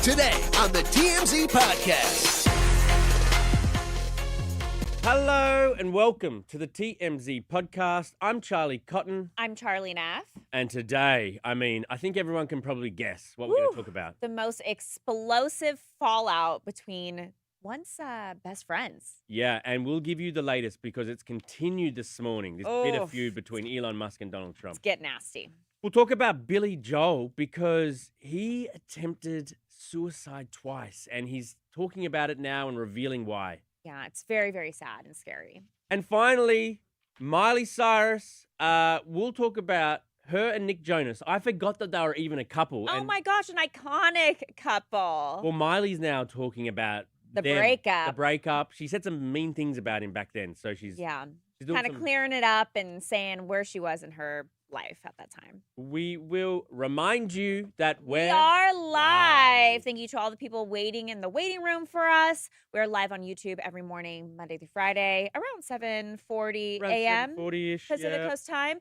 today on the TMZ Podcast. Hello and welcome to the TMZ Podcast. I'm Charlie Cotton. I'm Charlie Neff. And today, I think everyone can probably guess what we're going to talk about. The most explosive fallout between once best friends. Yeah, and we'll give you the latest because it's continued this morning, this bitter feud between Elon Musk and Donald Trump. Let's get nasty. We'll talk about Billy Joel because he attempted suicide twice and he's talking about it now and revealing why. Yeah, it's very, very sad and scary. And finally, Miley Cyrus. We'll talk about her and Nick Jonas. I forgot that they were even a couple. Oh my gosh, an iconic couple. Well, Miley's now talking about the breakup. The breakup. She said some mean things about him back then. So she's kind of clearing it up and saying where she was in her life at that time. We will remind you that we are live. Thank you to all the people waiting in the waiting room for us. We're live on YouTube every morning, Monday through Friday, around 7:40 a.m. 7:40-ish, Pacific Coast time.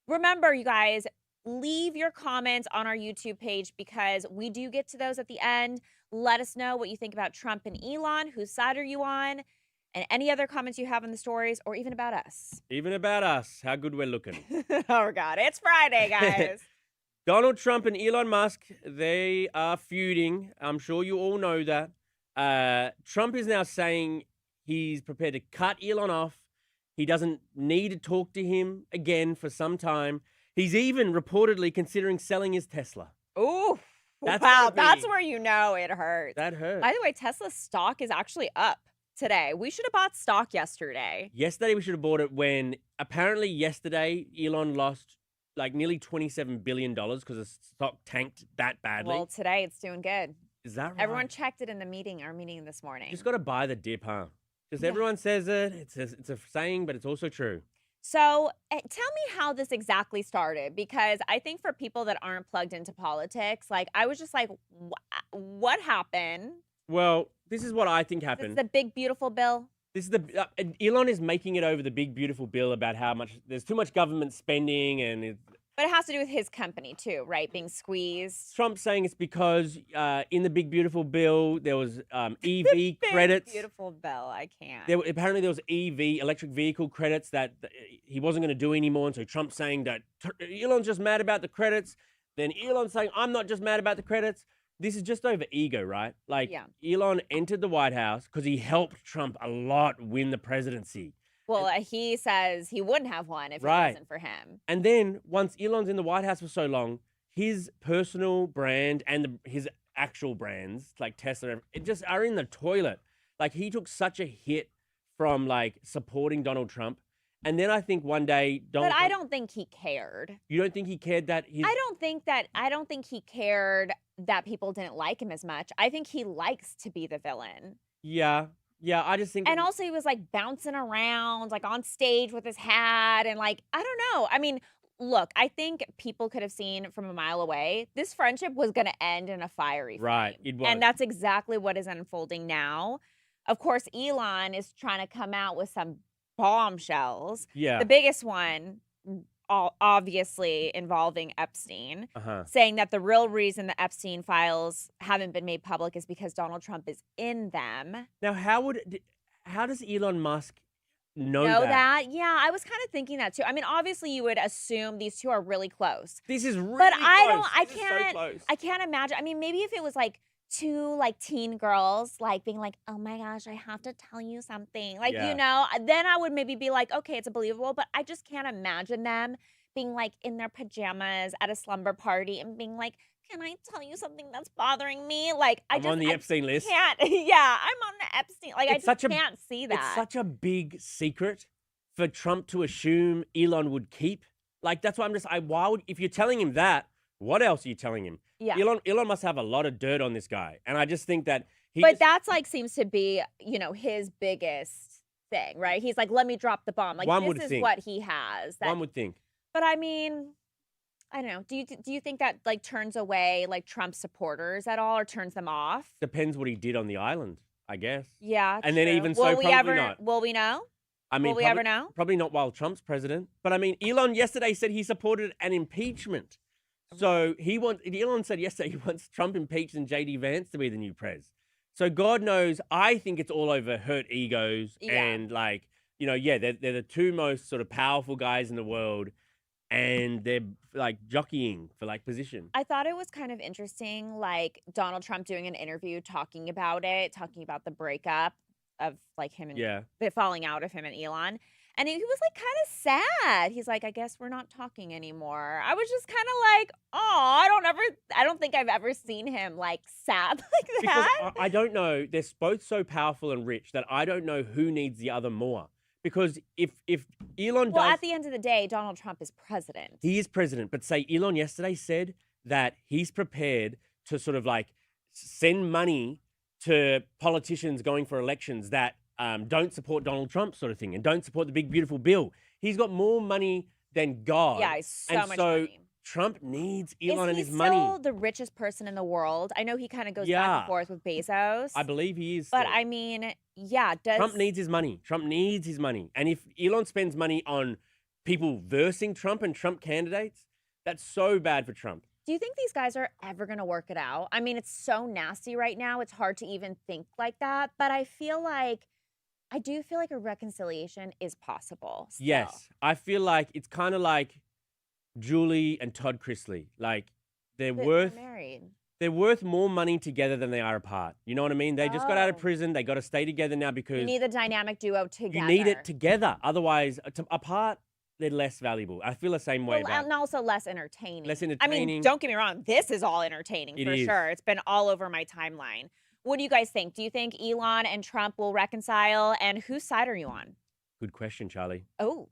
Remember, you guys, leave your comments on our YouTube page because we do get to those at the end. Let us know what you think about Trump and Elon. Whose side are you on? And any other comments you have in the stories or even about us. Even about us, how good we're looking. Oh, God. It's Friday, guys. Donald Trump and Elon Musk, they are feuding. I'm sure you all know that. Trump is now saying he's prepared to cut Elon off. He doesn't need to talk to him again for some time. He's even reportedly considering selling his Tesla. Ooh. Wow, that's where you know it hurts. That hurts. By the way, Tesla's stock is actually up today. We should have bought stock yesterday. Yesterday, we should have bought it when apparently yesterday, Elon lost like nearly $27 billion because the stock tanked that badly. Well, today it's doing good. Is that right? Everyone checked it in our meeting this morning. Just got to buy the dip, huh? Just everyone says it. It's a saying, but it's also true. So tell me how this exactly started, because I think for people that aren't plugged into politics, like I was just like, what happened? Well, this is what I think happened. This is the big, beautiful bill. This is Elon is making it over the big, beautiful bill about how much there's too much government spending and but it has to do with his company too, right? Being squeezed. Trump's saying it's because in the big, beautiful bill, there was EV credits. Beautiful bill, I can't. Apparently there was EV, electric vehicle credits that he wasn't going to do anymore. And so Trump's saying that Elon's just mad about the credits. Then Elon's saying, I'm not just mad about the credits. This is just over ego, right? Like, Elon entered the White House because he helped Trump a lot win the presidency. Well, he says he wouldn't have won if it wasn't for him. And then once Elon's in the White House for so long, his personal brand and his actual brands, like Tesla, it just are in the toilet. Like, he took such a hit from, like, supporting Donald Trump. And then I think one day Donald Trump, I don't think he cared. You don't think he cared that I don't think he cared that people didn't like him as much. I think he likes to be the villain. Yeah. Yeah, I just think... And also he was, like, bouncing around, like, on stage with his hat and, like, I don't know. I mean, look, I think people could have seen from a mile away this friendship was going to end in a fiery flame. Right, it was. And that's exactly what is unfolding now. Of course, Elon is trying to come out with some bombshells. Yeah. The biggest one, obviously involving Epstein, saying that the real reason the Epstein files haven't been made public is because Donald Trump is in them. Now, how does Elon Musk know that? Yeah, I was kind of thinking that too. I mean, obviously you would assume these two are really close. This is really but close. I can't imagine. I mean, maybe if it was like two like teen girls like being like, oh my gosh, I have to tell you something. Like, you know, then I would maybe be like, okay, it's believable. But I just can't imagine them being like in their pajamas at a slumber party and being like, can I tell you something that's bothering me? Like, I'm on the Epstein list. I'm on the Epstein. Like, I just can't see that. It's such a big secret for Trump to assume Elon would keep. Like, that's why I'm just, if you're telling him that, what else are you telling him? Yeah. Elon must have a lot of dirt on this guy. And I just think that that's like seems to be, you know, his biggest thing, right? He's like, let me drop the bomb. Like, this is what he has. One would think. But I mean, I don't know. Do you think that like turns away like Trump supporters at all or turns them off? Depends what he did on the island, I guess. Yeah. And then even so, probably not. Will we know? I mean, will we ever know? Probably not while Trump's president. But I mean, Elon yesterday said he supported an impeachment. So Elon said yesterday he wants Trump impeached and JD Vance to be the new prez. So God knows, I think it's all over hurt egos and like, they're the two most sort of powerful guys in the world and they're like jockeying for like position. I thought it was kind of interesting, like Donald Trump doing an interview talking about the breakup of like him and the falling out of him and Elon. And he was like kind of sad. He's like, I guess we're not talking anymore. I was just kind of like, oh, I don't think I've ever seen him like sad like that. Because I don't know. They're both so powerful and rich that I don't know who needs the other more. Because if Elon Well, at the end of the day, Donald Trump is president. He is president. But say Elon yesterday said that he's prepared to sort of like send money to politicians going for elections that don't support Donald Trump sort of thing and don't support the big, beautiful bill. He's got more money than God. Yeah, he's so much money. Trump needs Elon and his money. Is he money. still the richest person in the world? I know he kind of goes back and forth with Bezos. I believe he is. But I mean, Trump needs his money. Trump needs his money. And if Elon spends money on people versing Trump and Trump candidates, that's so bad for Trump. Do you think these guys are ever going to work it out? I mean, it's so nasty right now. It's hard to even think like that. But I do feel like a reconciliation is possible still. Yes. I feel like it's kind of like Julie and Todd Chrisley. Like they're worth more money together than they are apart. You know what I mean? They just got out of prison. They got to stay together now because you need the dynamic duo together. You need it together. Otherwise, apart, they're less valuable. I feel the same way about it. And also less entertaining. Less entertaining. I mean, don't get me wrong. This is all entertaining for sure. It's been all over my timeline. What do you guys think? Do you think Elon and Trump will reconcile? And whose side are you on? Good question, Charlie. Oh.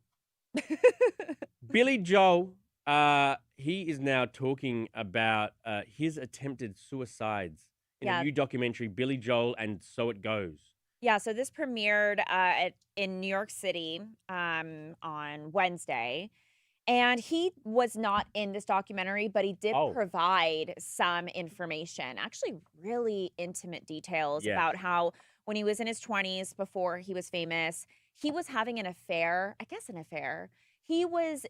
Billy Joel, he is now talking about his attempted suicides in a new documentary, Billy Joel and So It Goes. Yeah, so this premiered in New York City on Wednesday. And he was not in this documentary, but he did provide some information, actually really intimate details about how when he was in his 20s, before he was famous, he was having an affair. He was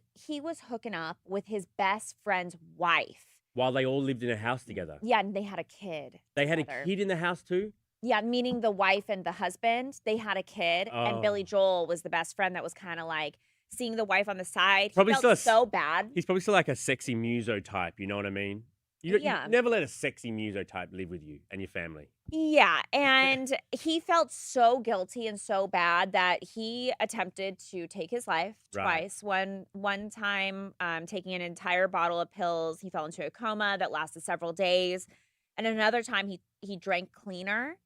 hooking up with his best friend's wife. While they all lived in a house together. Yeah, and they had a kid. They had a kid in the house too? Yeah, meaning the wife and the husband, they had a kid. And Billy Joel was the best friend that was kind of like seeing the wife on the side. He felt so bad. He's probably still like a sexy muso type, you know what I mean? You never let a sexy muso type live with you and your family. Yeah, and he felt so guilty and so bad that he attempted to take his life twice. One time, taking an entire bottle of pills, he fell into a coma that lasted several days. And another time, he drank cleaner.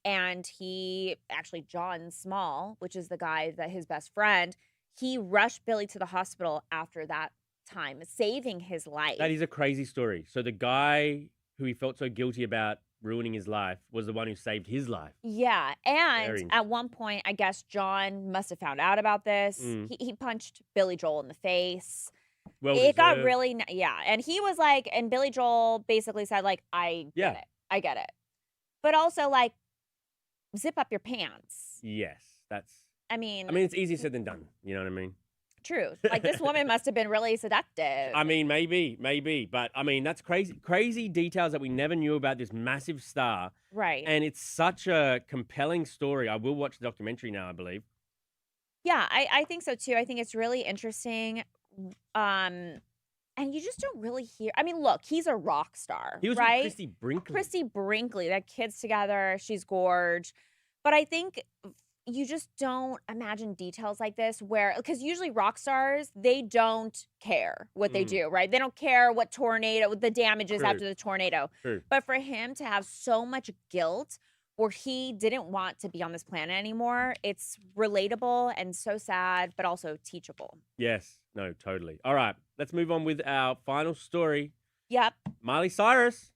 And he actually, John Small, which is the guy that his best friend, he rushed Billy to the hospital after that time, saving his life. That is a crazy story. So the guy who he felt so guilty about ruining his life was the one who saved his life. Yeah. And at one point, I guess John must have found out about this. He punched Billy Joel in the face. It got really, And he was like, and Billy Joel basically said, like, I get it. But also, like, zip up your pants. Yes, I mean, it's easier said than done. You know what I mean? True. Like, this woman must have been really seductive. I mean, maybe. But, I mean, that's crazy details that we never knew about this massive star. Right. And it's such a compelling story. I will watch the documentary now, I believe. Yeah, I think so, too. I think it's really interesting. And you just don't really hear. I mean, look, he's a rock star. He was right? with Christy Brinkley. Christy Brinkley. That kid's together. She's gorge. But I think you just don't imagine details like this because usually rock stars, they don't care what they do, right? They don't care what the damage is after the tornado. True. But for him to have so much guilt where he didn't want to be on this planet anymore, it's relatable and so sad, but also teachable. Yes. No, totally. All right. Let's move on with our final story. Yep. Miley Cyrus.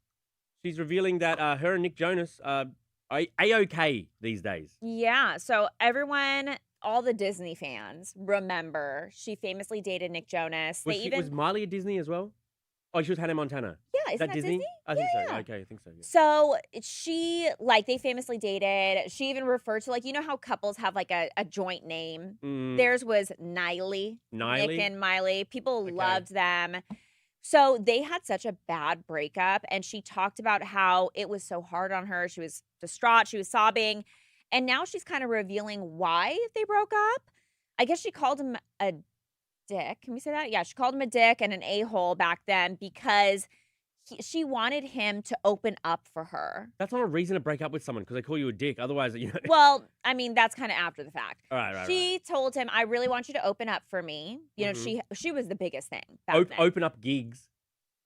She's revealing that her and Nick Jonas are A-OK these days. Yeah. So everyone, all the Disney fans, remember she famously dated Nick Jonas. Was Miley at Disney as well? Oh, she was Hannah Montana. Yeah, isn't that Disney? I think so. Okay, I think so. Yeah. So they famously dated. She even referred to, like, you know how couples have like a joint name? Theirs was Niley. Nick and Miley. People loved them. So they had such a bad breakup, and she talked about how it was so hard on her. She was distraught. She was sobbing. And now she's kind of revealing why they broke up. I guess she called him a dick. Can we say that? Yeah, she called him a dick and an a-hole back then because she wanted him to open up for her. That's not a reason to break up with someone because they call you a dick. Otherwise, you know. Well, I mean, that's kind of after the fact. Right. She told him, I really want you to open up for me. You know, she was the biggest thing back then. Open up gigs.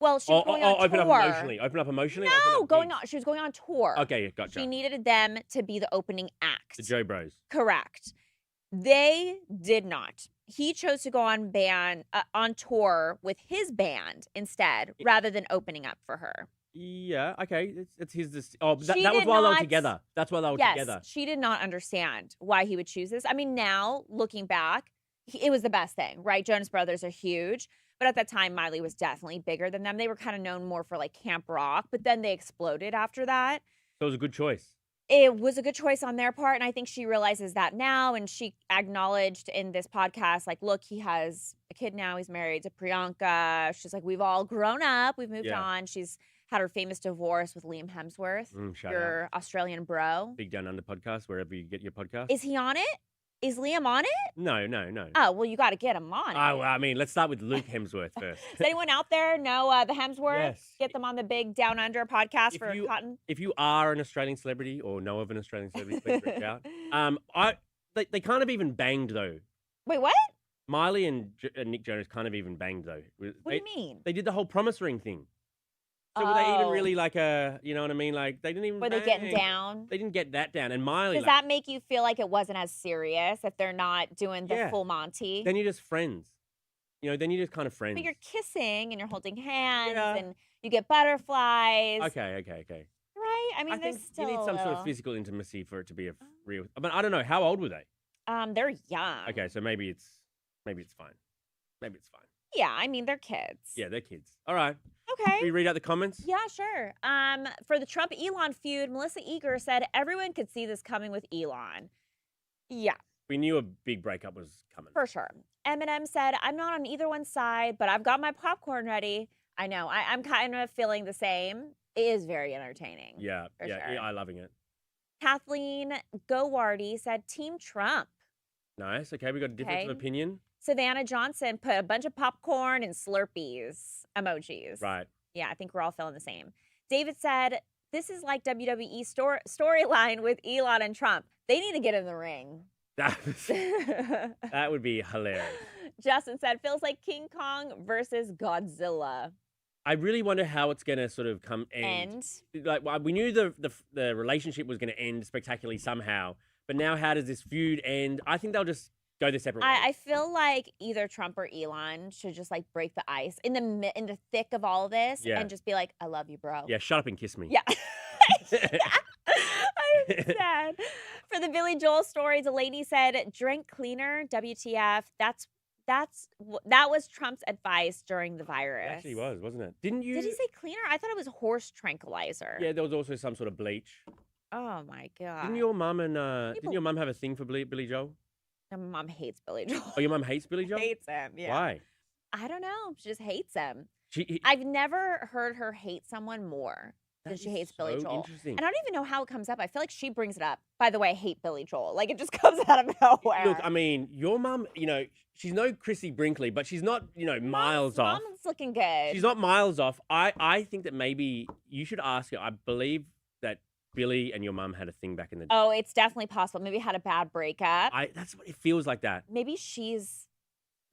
Well, she was going on tour. Open up emotionally. Open up emotionally? No, open up she was going on tour. Okay, gotcha. She needed them to be the opening act. The Joe Bros. Correct. They did not. He chose to go on tour with his band instead, rather than opening up for her. Yeah, okay. It's his. That was while they were together. That's why they were together. Yes, she did not understand why he would choose this. I mean, now looking back, it was the best thing, right? Jonas Brothers are huge. But at that time, Miley was definitely bigger than them. They were kind of known more for like camp rock, but then they exploded after that. So it was a good choice. It was a good choice on their part, and I think she realizes that now, and she acknowledged in this podcast, like, look, he has a kid now. He's married to Priyanka. She's like, we've all grown up. We've moved on. She's had her famous divorce with Liam Hemsworth, your Australian bro. Big Down Under podcast, wherever you get your podcast. Is he on it? Is Liam on it? No. Oh, well, you got to get him on it. Well, I mean, let's start with Luke Hemsworth first. Does anyone out there know the Hemsworths? Yes. Get them on the Big Down Under podcast Cotton. If you are an Australian celebrity or know of an Australian celebrity, please reach out. They kind of even banged, though. Wait, what? Miley and Nick Jonas kind of even banged, though. What do you mean? They did the whole promise ring thing. So were they even really like you know what I mean? Like they didn't even. Were they getting down? They didn't get that down. And Miley. Does that make you feel like it wasn't as serious if they're not doing the full Monty? Then you're just friends. You know, then you're just kind of friends. But you're kissing and you're holding hands and you get butterflies. Okay. Right? I mean, I think you need some sort of physical intimacy for it to be a real. But I don't know. How old were they? They're young. Okay, so maybe it's fine. Maybe it's fine. Yeah, I mean, they're kids. Yeah, they're kids. All right. Okay. Can we read out the comments? Yeah, sure. For the Trump-Elon feud, Melissa Eager said everyone could see this coming with Elon. Yeah. We knew a big breakup was coming. For sure. Eminem said, I'm not on either one's side, but I've got my popcorn ready. I know. I'm kind of feeling the same. It is very entertaining. Yeah. Sure. I'm loving it. Kathleen Gowardy said Team Trump. Nice. Okay, we got a difference of opinion. Savannah Johnson put a bunch of popcorn and Slurpees emojis. Right. Yeah, I think we're all feeling the same. David said, this is like WWE storyline with Elon and Trump. They need to get in the ring. That would be hilarious. Justin said, feels like King Kong versus Godzilla. I really wonder how it's going to sort of end. Like, we knew the relationship was going to end spectacularly somehow, but now how does this feud end? I think they'll just go their separate ways. I feel like either Trump or Elon should just like break the ice in the thick of all of this and just be like, I love you, bro. Yeah, shut up and kiss me. Yeah. I'm sad. For the Billy Joel story, the lady said, drink cleaner, WTF. That was Trump's advice during the virus. It actually was, wasn't it? Did he say cleaner? I thought it was horse tranquilizer. Yeah, there was also some sort of bleach. Oh my God. Didn't your mum have a thing for Billy Joel? My mom hates Billy Joel. Oh, your mom hates Billy Joel? Hates him, yeah. Why? I don't know. She just hates him. I've never heard her hate someone more than she hates Billy Joel. Interesting. And I don't even know how it comes up. I feel like she brings it up. By the way, I hate Billy Joel. Like, it just comes out of nowhere. Look, I mean, your mum, you know, she's no Chrissy Brinkley, but she's not, you know, miles off. Mom's looking good. She's not miles off. I think that maybe you should ask her. I believe that Billy and your mum had a thing back in the day. Oh, it's definitely possible. Maybe had a bad breakup. That's what it feels like that. Maybe she's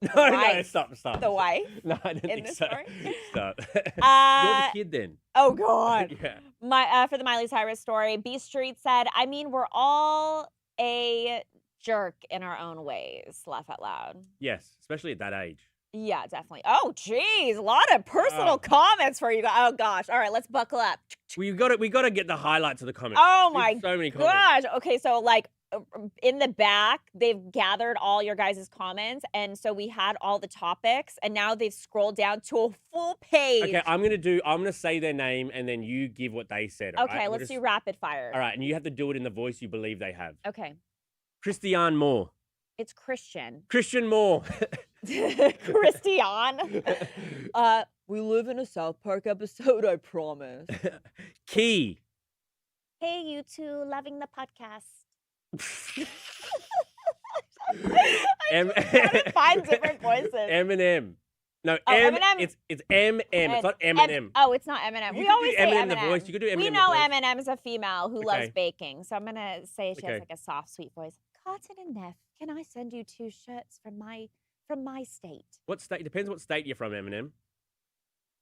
No, stop. The wife? No, I don't think so. Story? Stop. You're the kid then. Oh, God. Yeah. For the Miley Cyrus story, B Street said, I mean, we're all a jerk in our own ways. Laugh out loud. Yes, especially at that age. Yeah, definitely. Oh, geez. A lot of personal comments for you guys. Oh, gosh. All right, let's buckle up. We got to get the highlights of the comments. Oh, my so many comments. gosh. Okay, so, like, in the back, they've gathered all your guys' comments, and so we had all the topics, and now they've scrolled down to a full page. Okay, I'm gonna say their name, and then you give what they said. Okay, right? let's do rapid fire. All right, and you have to do it in the voice you believe they have. Okay. Christiane Moore. It's Christian. Christian Moore. Christian. We live in a South Park episode, I promise. Key. Hey, you two, loving the podcast. I'm trying to find different voices. Eminem. No, Eminem. It's M. It's not Eminem. Oh, it's not Eminem. You We could always do say Eminem Eminem. the voice. You could do Eminem We the know voice. Eminem is a female who loves Okay. baking, so I'm gonna say she has Okay. like a soft, sweet voice. Cotton and Neff, can I send you 2 shirts from my state? What state? Depends what state you're from, Eminem.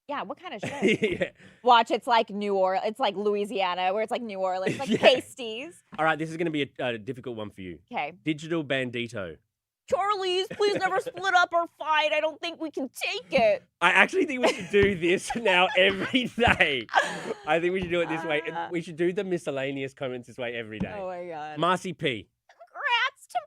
Yeah, what kind of shirt? Yeah. Watch, it's like New Orleans. It's like Louisiana, where it's like New Orleans, like Yeah. pasties. All right, this is going to be a difficult one for you. Okay. Digital bandito. Charlie's, please never split up or fight. I don't think we can take it. I actually think we should do this now every day. I think we should do it this way. We should do the miscellaneous comments this way every day. Oh my God. Marcy P. Congrats to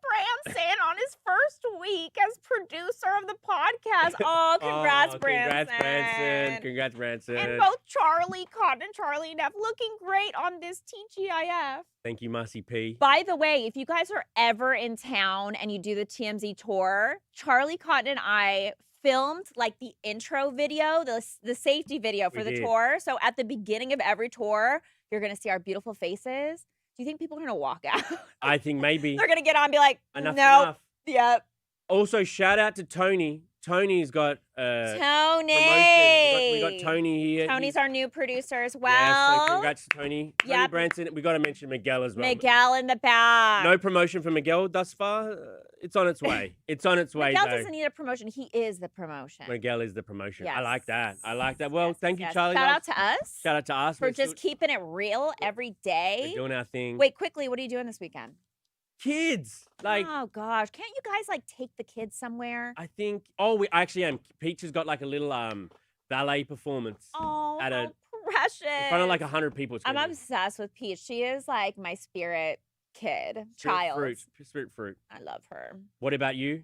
Branson on his first week as producer of the podcast. Oh, congrats, Branson. Congrats, Branson. Congrats, Branson. And both Charlie Cotton and Charlie Neff looking great on this TGIF. Thank you, Marcy P. By the way, if you guys are ever in town and you do the TMZ tour, Charlie Cotton and I filmed like the intro video, the safety video for the tour. So at the beginning of every tour, you're going to see our beautiful faces. Do you think people are going to walk out? I think maybe. They're going to get on and be like, Enough. nope. Yep. Also, shout out to Tony. Tony's got Tony. promotion. We got Tony here. Tony's our new producer as well. Yeah, so congrats to Tony. Tony Yep. Branson. We got to mention Miguel as well. Miguel in the back. No promotion for Miguel thus far. It's on its way. It's on its way, Miguel though. doesn't need a promotion. He is the promotion. Miguel is the promotion. I Yes. like that. I like that. Well, Yes, thank you, yes. Charlie. Shout guys. out to us. Shout out to us. For We're just keeping it real every day. We're doing our thing. Wait, quickly, what are you doing this weekend? Kids. Like, oh gosh, can't you guys like take the kids somewhere? I think. Oh, we actually am. Peach has got like a little ballet performance. Oh, at how precious! In front of like 100 people. It's I'm gonna be obsessed with Peach. She is like my spirit kid, child. Spirit fruit. I love her. What about you?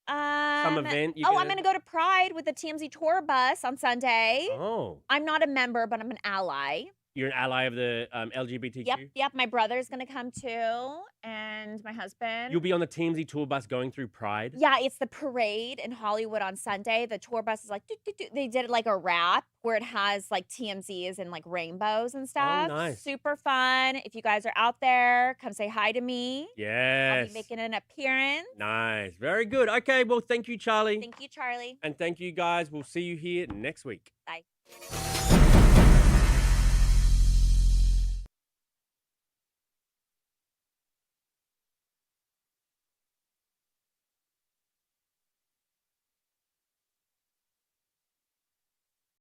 Some event? I'm gonna go to Pride with the TMZ tour bus on Sunday. Oh. I'm not a member, but I'm an ally. You're an ally of the LGBTQ? Yep. My brother's gonna come too, and my husband. You'll be on the TMZ tour bus going through Pride? Yeah, it's the parade in Hollywood on Sunday. The tour bus is like, they did like a wrap where it has like TMZs and like rainbows and stuff. Oh, nice. Super fun. If you guys are out there, come say hi to me. Yes. I'll be making an appearance. Nice. Very good. Okay, well, thank you, Charlie. Thank you, Charlie. And thank you, guys. We'll see you here next week. Bye.